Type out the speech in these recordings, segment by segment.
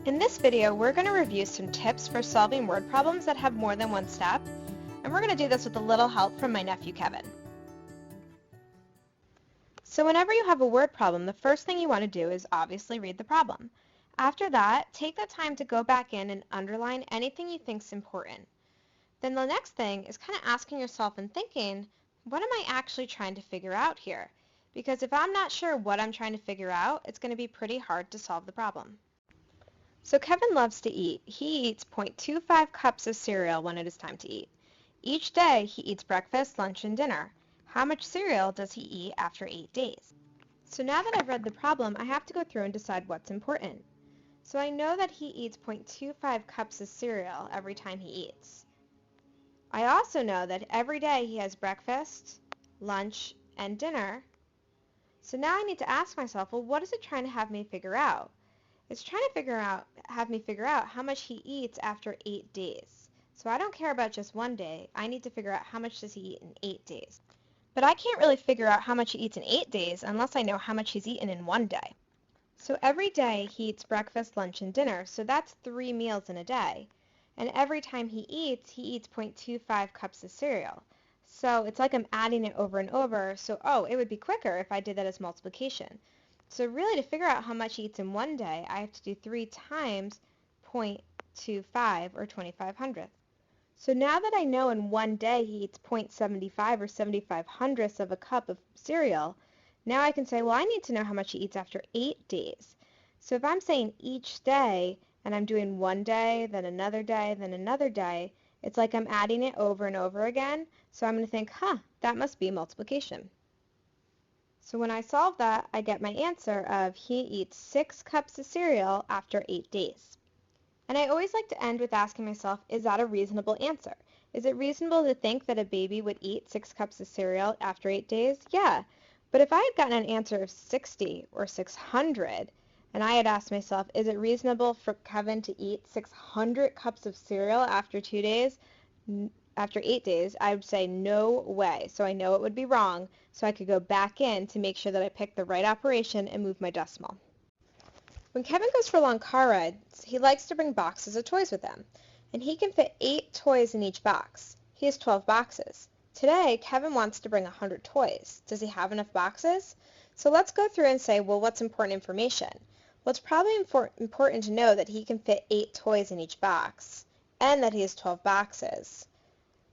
In this video, we're going to review some tips for solving word problems that have more than one step, and we're going to do this with a little help from my nephew Kevin. So whenever you have a word problem, the first thing you want to do is obviously read the problem. After that, take the time to go back in and underline anything you think is important. Then the next thing is kind of asking yourself and thinking, what am I actually trying to figure out here? Because if I'm not sure what I'm trying to figure out, it's going to be pretty hard to solve the problem. So Kevin loves to eat. He eats 0.25 cups of cereal when it is time to eat. Each day he eats breakfast, lunch, and dinner. How much cereal does he eat after 8 days? So now that I've read the problem, I have to go through and decide what's important. So I know that he eats 0.25 cups of cereal every time he eats. I also know that every day he has breakfast, lunch, and dinner. So now I need to ask myself, well, what is it trying to have me figure out? It's trying to have me figure out how much he eats after 8 days. So I don't care about just one day. I need to figure out how much does he eat in 8 days. But I can't really figure out how much he eats in 8 days unless I know how much he's eaten in one day. So every day he eats breakfast, lunch, and dinner. So that's 3 meals in a day. And every time he eats 0.25 cups of cereal. So it's like I'm adding it over and over. So, it would be quicker if I did that as multiplication. So really, to figure out how much he eats in one day, I have to do 3 times 0.25, or 2500ths. So now that I know in one day he eats 0.75 or 7500ths of a cup of cereal, now I can say, well, I need to know how much he eats after 8 days. So if I'm saying each day, and I'm doing one day, then another day, then another day, it's like I'm adding it over and over again. So I'm going to think, that must be multiplication. So when I solve that, I get my answer of he eats 6 cups of cereal after 8 days. And I always like to end with asking myself, is that a reasonable answer? Is it reasonable to think that a baby would eat 6 cups of cereal after 8 days? Yeah. But if I had gotten an answer of 60 or 600, and I had asked myself, is it reasonable for Kevin to eat 600 cups of cereal after 2 days? After 8 days, I would say no way. So I know it would be wrong, so I could go back in to make sure that I picked the right operation and move my decimal. When Kevin goes for long car rides, he likes to bring boxes of toys with him, and he can fit 8 toys in each box. He has 12 boxes. Today, Kevin wants to bring 100 toys. Does he have enough boxes? So let's go through and say, well, what's important information? Well, it's probably important to know that he can fit 8 toys in each box, and that he has 12 boxes.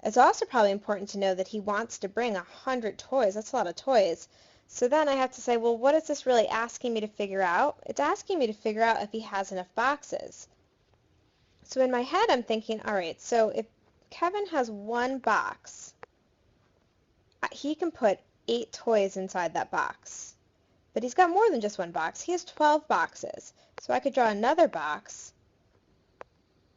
It's also probably important to know that he wants to bring 100 toys. That's a lot of toys. So then I have to say, well, what is this really asking me to figure out? It's asking me to figure out if he has enough boxes. So in my head, I'm thinking, all right, so if Kevin has one box, he can put 8 toys inside that box. But he's got more than just one box. He has 12 boxes. So I could draw another box.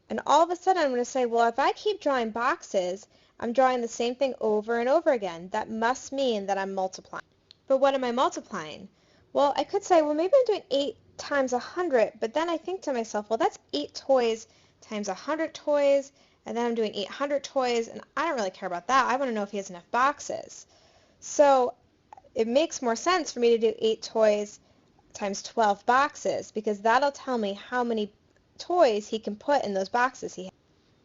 And all of a sudden, I'm going to say, well, if I keep drawing boxes, I'm drawing the same thing over and over again. That must mean that I'm multiplying. But what am I multiplying? Well, I could say, well, maybe I'm doing 8 times 100, but then I think to myself, well, that's 8 toys times 100 toys, and then I'm doing 800 toys, and I don't really care about that. I want to know if he has enough boxes. So it makes more sense for me to do 8 toys times 12 boxes, because that'll tell me how many toys he can put in those boxes he has.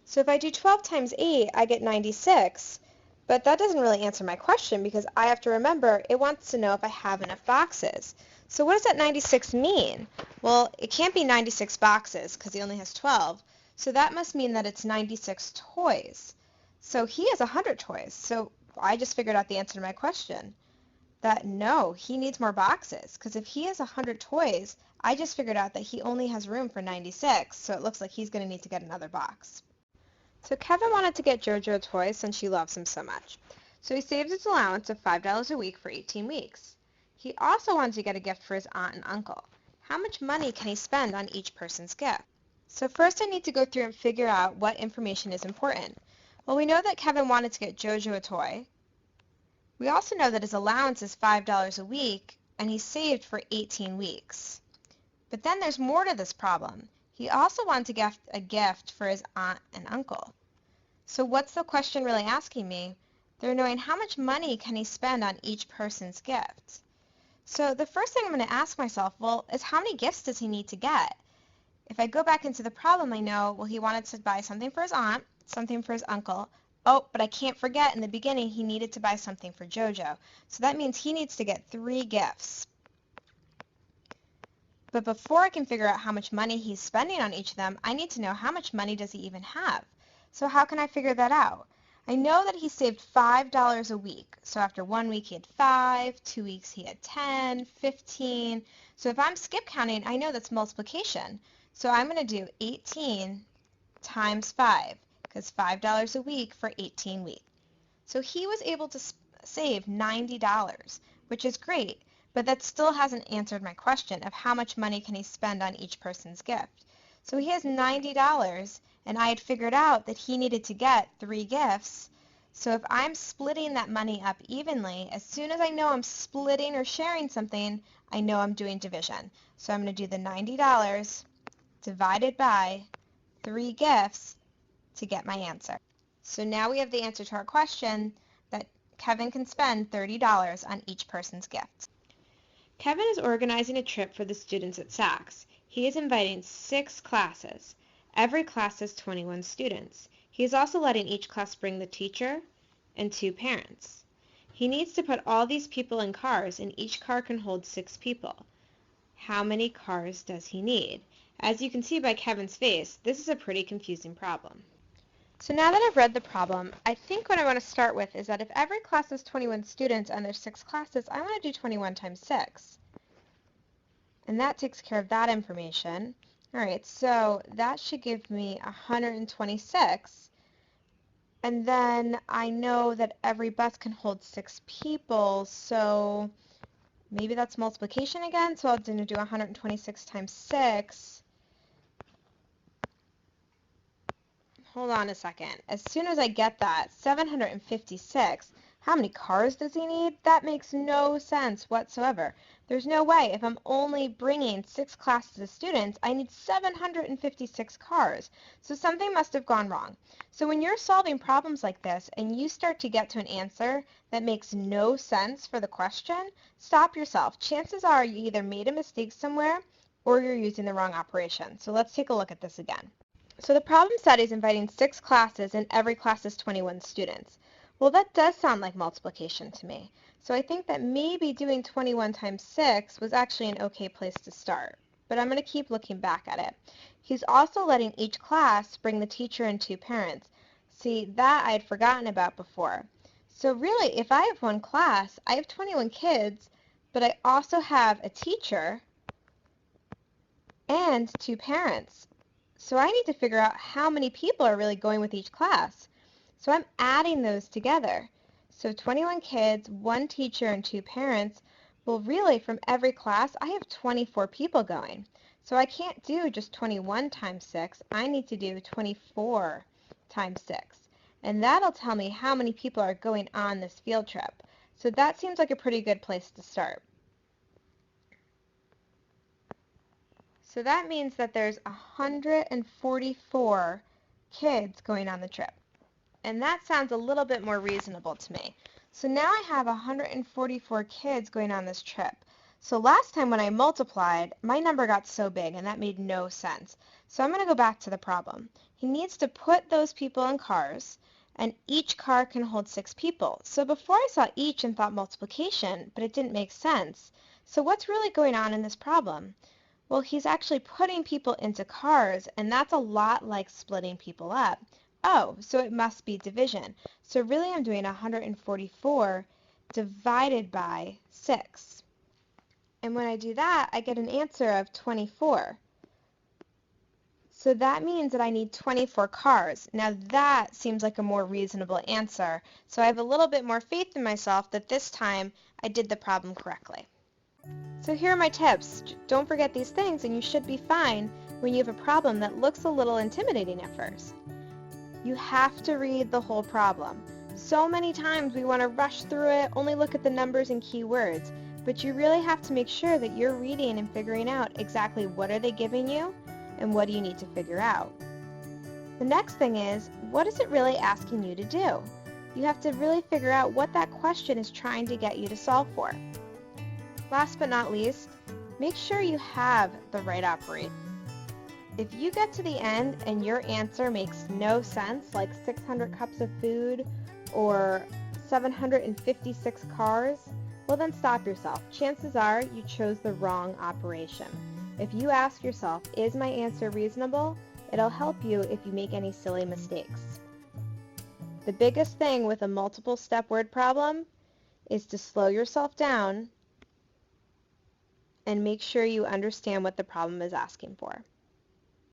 So if I do 12 times 8, I get 96, but that doesn't really answer my question because I have to remember it wants to know if I have enough boxes. So what does that 96 mean? Well, it can't be 96 boxes because he only has 12, so that must mean that it's 96 toys. So he has 100 toys, so I just figured out the answer to my question. That no, he needs more boxes, because if he has 100 toys, I just figured out that he only has room for 96, so it looks like he's going to need to get another box. So Kevin wanted to get JoJo a toy since she loves him so much. So he saved his allowance of $5 a week for 18 weeks. He also wanted to get a gift for his aunt and uncle. How much money can he spend on each person's gift? So first I need to go through and figure out what information is important. Well, we know that Kevin wanted to get JoJo a toy. We also know that his allowance is $5 a week, and he's saved for 18 weeks. But then there's more to this problem. He also wanted to get a gift for his aunt and uncle. So what's the question really asking me? They're knowing how much money can he spend on each person's gift. So the first thing I'm going to ask myself, well, is how many gifts does he need to get? If I go back into the problem, I know, well, he wanted to buy something for his aunt, something for his uncle. Oh, but I can't forget in the beginning he needed to buy something for JoJo. So that means he needs to get 3 gifts. But before I can figure out how much money he's spending on each of them, I need to know how much money does he even have. So how can I figure that out? I know that he saved $5 a week. So after 1 week he had 5, 2 weeks he had 10, 15. So if I'm skip counting, I know that's multiplication. So I'm going to do 18 times 5, because $5 a week for 18 weeks. So he was able to save $90, which is great, but that still hasn't answered my question of how much money can he spend on each person's gift. So he has $90, and I had figured out that he needed to get 3 gifts. So if I'm splitting that money up evenly, as soon as I know I'm splitting or sharing something, I know I'm doing division. So I'm going to do the $90 divided by 3 gifts to get my answer. So now we have the answer to our question that Kevin can spend $30 on each person's gift. Kevin is organizing a trip for the students at Saks. He is inviting 6 classes. Every class has 21 students. He is also letting each class bring the teacher and 2 parents. He needs to put all these people in cars, and each car can hold 6 people. How many cars does he need? As you can see by Kevin's face, this is a pretty confusing problem. So now that I've read the problem, I think what I want to start with is that if every class has 21 students and there's 6 classes, I want to do 21 times 6. And that takes care of that information. All right, so that should give me 126. And then I know that every bus can hold 6 people, so maybe that's multiplication again. So I'm going to do 126 times 6. Hold on a second. As soon as I get that, 756, how many cars does he need? That makes no sense whatsoever. There's no way. If I'm only bringing 6 classes of students, I need 756 cars. So something must have gone wrong. So when you're solving problems like this and you start to get to an answer that makes no sense for the question, stop yourself. Chances are you either made a mistake somewhere or you're using the wrong operation. So let's take a look at this again. So the problem said he's inviting 6 classes and every class is 21 students. Well, that does sound like multiplication to me. So I think that maybe doing 21 times 6 was actually an okay place to start. But I'm going to keep looking back at it. He's also letting each class bring the teacher and 2 parents. See, that I had forgotten about before. So really, if I have one class, I have 21 kids, but I also have a teacher and 2 parents. So I need to figure out how many people are really going with each class. So I'm adding those together. So 21 kids, 1 teacher, and 2 parents. Well, really, from every class, I have 24 people going. So I can't do just 21 times 6. I need to do 24 times 6. And that'll tell me how many people are going on this field trip. So that seems like a pretty good place to start. So that means that there's 144 kids going on the trip. And that sounds a little bit more reasonable to me. So now I have 144 kids going on this trip. So last time when I multiplied, my number got so big and that made no sense. So I'm going to go back to the problem. He needs to put those people in cars, and each car can hold 6 people. So before I saw each and thought multiplication, but it didn't make sense. So what's really going on in this problem? Well, he's actually putting people into cars, and that's a lot like splitting people up. Oh, so it must be division. So really I'm doing 144 divided by 6. And when I do that, I get an answer of 24. So that means that I need 24 cars. Now that seems like a more reasonable answer. So I have a little bit more faith in myself that this time I did the problem correctly. So here are my tips. Don't forget these things and you should be fine when you have a problem that looks a little intimidating at first. You have to read the whole problem. So many times we want to rush through it, only look at the numbers and keywords, but you really have to make sure that you're reading and figuring out exactly what are they giving you and what do you need to figure out. The next thing is, what is it really asking you to do? You have to really figure out what that question is trying to get you to solve for. Last but not least, make sure you have the right operation. If you get to the end and your answer makes no sense, like 600 cups of food or 756 cars, well then stop yourself. Chances are you chose the wrong operation. If you ask yourself, is my answer reasonable? It'll help you if you make any silly mistakes. The biggest thing with a multiple step word problem is to slow yourself down and make sure you understand what the problem is asking for.